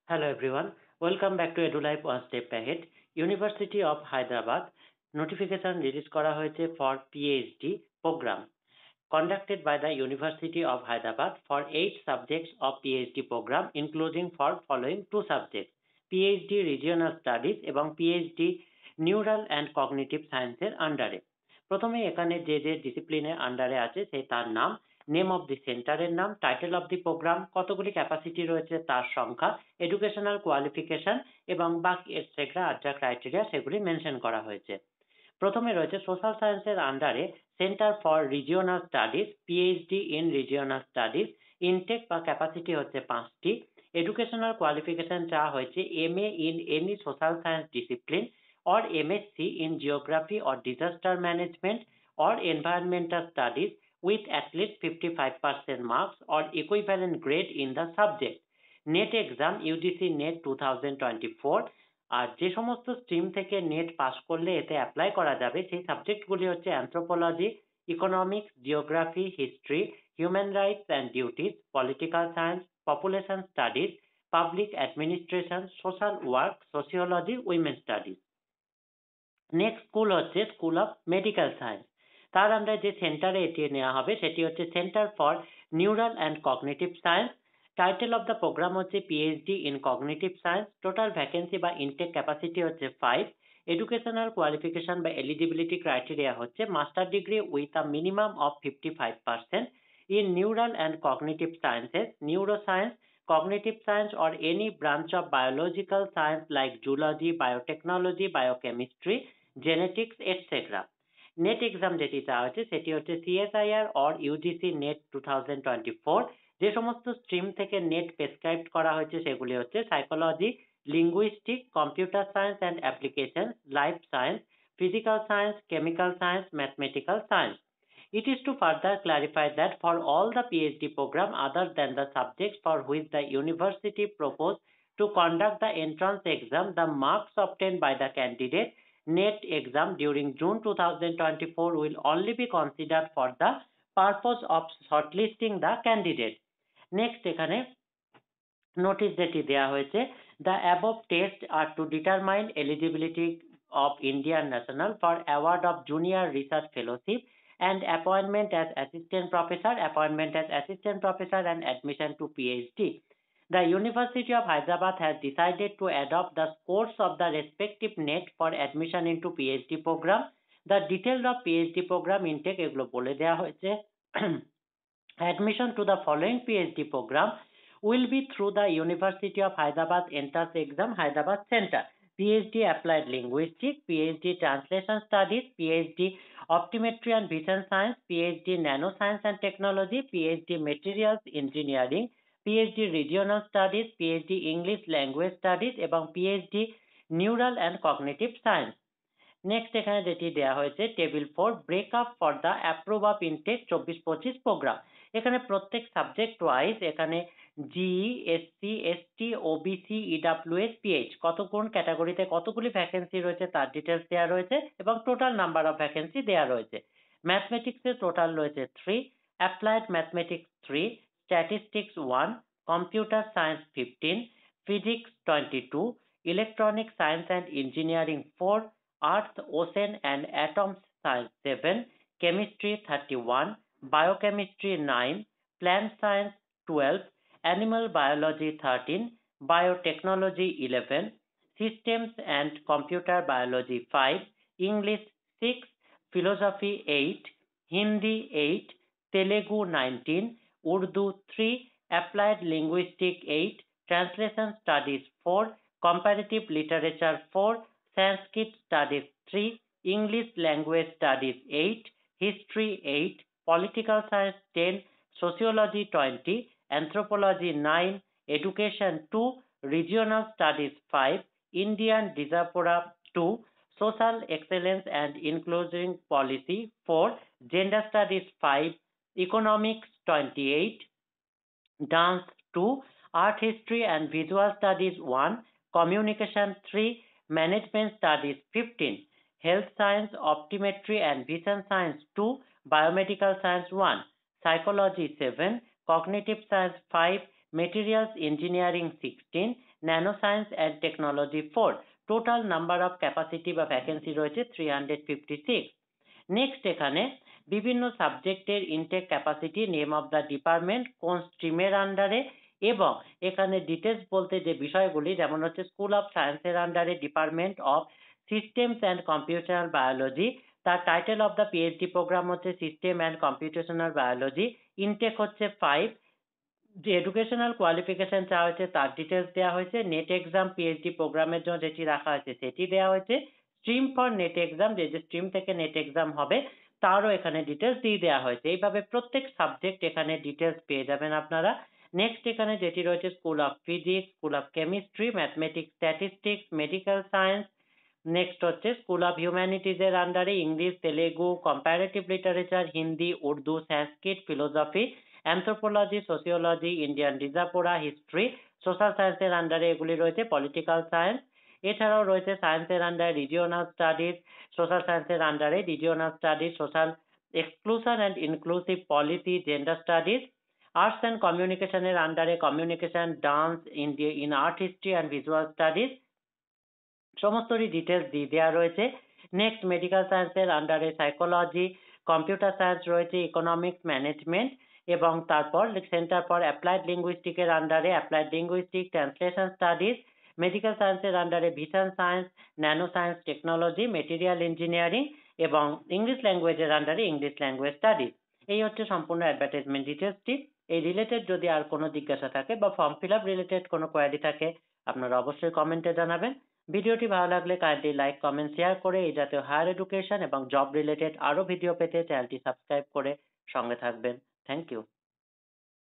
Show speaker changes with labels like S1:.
S1: Hello everyone, welcome back to EduLife One Step Ahead. University of Hyderabad notification release করা হয়েছে for PhD program conducted by the University of Hyderabad for 8 subjects of PhD program including for following 2 subjects PhD Regional Studies এবং PhD Neural and Cognitive Science এর আন্ডারে। প্রথমে এখানে যে ডিসিপ্লিনের আন্ডারে আছে সেই তার নাম, নেম অফ দি সেন্টারের নাম, টাইটেল অফ দি প্রোগ্রাম, কতগুলি ক্যাপাসিটি রয়েছে তার সংখ্যা, এডুকেশনাল কোয়ালিফিকেশন এবং বাকি এটসেট্রা আদার ক্রাইটেরিয়া সেগুলি মেনশন করা হয়েছে। প্রথমে রয়েছে সোশ্যাল সায়েন্সের আন্ডারে centre for regional studies, PhD in regional studies, intake বা ক্যাপাসিটি হচ্ছে 5টি। এডুকেশনাল কোয়ালিফিকেশন চাওয়া হয়েছে MA in any social science discipline or MSc in Geography or Disaster Management or Environmental Studies with at least 55% marks or equivalent grade in the subject. Net exam UGC net 2024। আর যে সমস্ত stream থেকে net pass করলে এতে apply করা যাবে সেই সাবজেক্টগুলি হচ্ছে anthropology, economics, geography, history, human rights and duties, political science, population studies, public administration, social work, sociology, women studies. Next school হচ্ছে স্কুল অফ মেডিকেল সায়েন্স। তার আন্ডারে যে সেন্টারে এটি নেওয়া হবে সেটি হচ্ছে centre for neural and cognitive science. Title of the programme হচ্ছে PhD in cognitive science. Total vacancy বা ইনটেক ক্যাপাসিটি হচ্ছে 5। এডুকেশনাল কোয়ালিফিকেশন বা এলিজিবিলিটি ক্রাইটেরিয়া হচ্ছে master degree with a minimum of 55% in neural and cognitive sciences, neuroscience, cognitive science, or any branch of biological science like zoology, biotechnology, biochemistry, genetics etcetera. Net exam যেটি চাওয়া হচ্ছে সেটি হচ্ছে CSIR or UGC net 2024। যে সমস্ত stream থেকে net prescribe করা হয়েছে সেগুলি হচ্ছে psychology, linguistic, computer science and application, life science, physical science, chemical science, mathematical science. It is to further clarify that for all the PhD program other than the subjects for which the university proposed to conduct the entrance exam, the marks obtained by the candidate NET exam during June 2024 will only be considered for the purpose of shortlisting the candidate. Next এখানে notice যেটি দেওয়া হয়েছে, the above tests are to determine eligibility of Indian national for award of junior research fellowship and appointment as assistant professor, and admission to PhD. The University of Hyderabad has decided to adopt the scores of the respective NET for admission into PhD program. The details of PhD program intake এগুলো বলে দেওয়া হয়েছে। Admission to the following PhD program will be through the University of Hyderabad entrance exam, Hyderabad Center. PhD Applied Linguistics, PhD Translation Studies, PhD Optometry and Vision Science, PhD Nanoscience and Technology, PhD Materials Engineering, PhD Regional Studies, PhD English Language Studies এবং PhD Neural and Cognitive Science. Next এখানে যেটি দেওয়া হয়েছে table 4 breakup for the approve of intake 24-25 programme. এখানে প্রত্যেক subject wise এখানে GE, SC, ST, OBC, EWS, PH কত কোন ক্যাটাগরিতে কতগুলি ভ্যাকেন্সি রয়েছে তার ডিটেলস দেওয়া রয়েছে এবং টোটাল নাম্বার অফ ভ্যাকেন্সি দেওয়া রয়েছে। ম্যাথমেটিক্সের টোটাল রয়েছে 3, applied mathematics 3, statistics 1, computer science 15, physics 22, electronic science and engineering 4, Earth, Ocean and Atoms Science 7, Chemistry 31, Biochemistry 9, Plant Science 12, Animal Biology 13, Biotechnology 11, Systems and Computer Biology 5, English 6, Philosophy 8, Hindi 8, Telugu 19, Urdu 3, Applied Linguistics 8, Translation Studies 4, Comparative Literature 4, Sanskrit Studies 3, English Language Studies 8, History 8, Political Science 10, Sociology 20, Anthropology 9, Education 2, Regional Studies 5, Indian Diaspora 2, Social Excellence and Inclusion Policy 4, Gender Studies 5, Economics 28, Dance 2, Art History and Visual Studies 1, Communication 3, Management Studies 15, Health Science, Optometry and Vision Science 2, Biomedical Science 1, Psychology 7, Cognitive Science 5, Materials Engineering 16, nano science and technology 4, total number of capacity বা vacancy রয়েছে 356। Next এখানে বিভিন্ন সাবজেক্টের intake capacity, name of the department, কোন স্ট্রিমের আন্ডারে, এবং এখানে ডিটেলস বলতে যে বিষয়গুলি, যেমন হচ্ছে স্কুল অফ সায়েন্সের আন্ডারে department of systems and computer biology, তার title of the PhD programme হচ্ছে system and computational biology, intake হচ্ছে 5, যে এডুকেশনাল কোয়ালিফিকেশন চাওয়া হয়েছে তার ডিটেলস দেওয়া হয়েছে, নেট এক্সাম পিএইচডি প্রোগ্রামের জন্য যেটি রাখা হয়েছে সেটি দেওয়া হয়েছে, স্ট্রিম ফর নেট এক্সাম, যে স্ট্রিম থেকে নেট এক্সাম হবে তারও এখানে ডিটেলস দিয়ে দেওয়া হয়েছে। এইভাবে প্রত্যেক সাবজেক্ট এখানে ডিটেলস পেয়ে যাবেন আপনারা। নেক্সট এখানে যেটি রয়েছে school of physics, school of chemistry, mathematics, statistics, medical science. Next হচ্ছে স্কুল অফ হিউম্যানিটিজ এর আন্ডারে English, Telugu, comparative literature, Hindi, Urdu, Sanskrit, philosophy, anthropology, sociology, Indian রিজার্ভোরা, হিস্ট্রি। সোশ্যাল সায়েন্সের আন্ডারে এগুলি রয়েছে পলিটিক্যাল সায়েন্স। এছাড়াও রয়েছে সায়েন্সের আন্ডারে রিজিওনাল স্টাডিজ, সোশ্যাল সায়েন্সের আন্ডারে regional studies, social exclusion and inclusive policy, gender studies. Arts and কমিউনিকেশনের আন্ডারে communication, dance, in art history and visual studies. সমস্তরই ডিটেলস দিয়ে দেওয়া রয়েছে। নেক্সট মেডিকেল সায়েন্সের আন্ডারে সাইকোলজি, কম্পিউটার সায়েন্স রয়েছে, ইকোনমিক্স, ম্যানেজমেন্ট, এবং তারপর সেন্টার ফর অ্যাপ্লাইড লিঙ্গুইস্টিকের আন্ডারে applied linguistic, translation studies. Medical সায়েন্সের আন্ডারে vision science, nano science technology, material engineering, এবং ইংলিশ ল্যাঙ্গুয়েজের আন্ডারে ইংলিশ ল্যাঙ্গুয়েজ স্টাডিজ। এই হচ্ছে সম্পূর্ণ অ্যাডভার্টাইজমেন্ট ডিটেলসটি। এই রিলেটেড যদি আর কোনো জিজ্ঞাসা থাকে বা ফর্ম ফিল আপ রিলেটেড কোনো কোয়ারি থাকে আপনারা অবশ্যই কমেন্টে জানাবেন। ভিডিওটি ভালো লাগলে কাইন্ডলি লাইক, কমেন্ট, শেয়ার করে এই জাতীয় হায়ার এডুকেশন এবং জব রিলেটেড আরো ভিডিও পেতে চ্যানেলটি সাবস্ক্রাইব করে সঙ্গে থাকবেন। Thank you.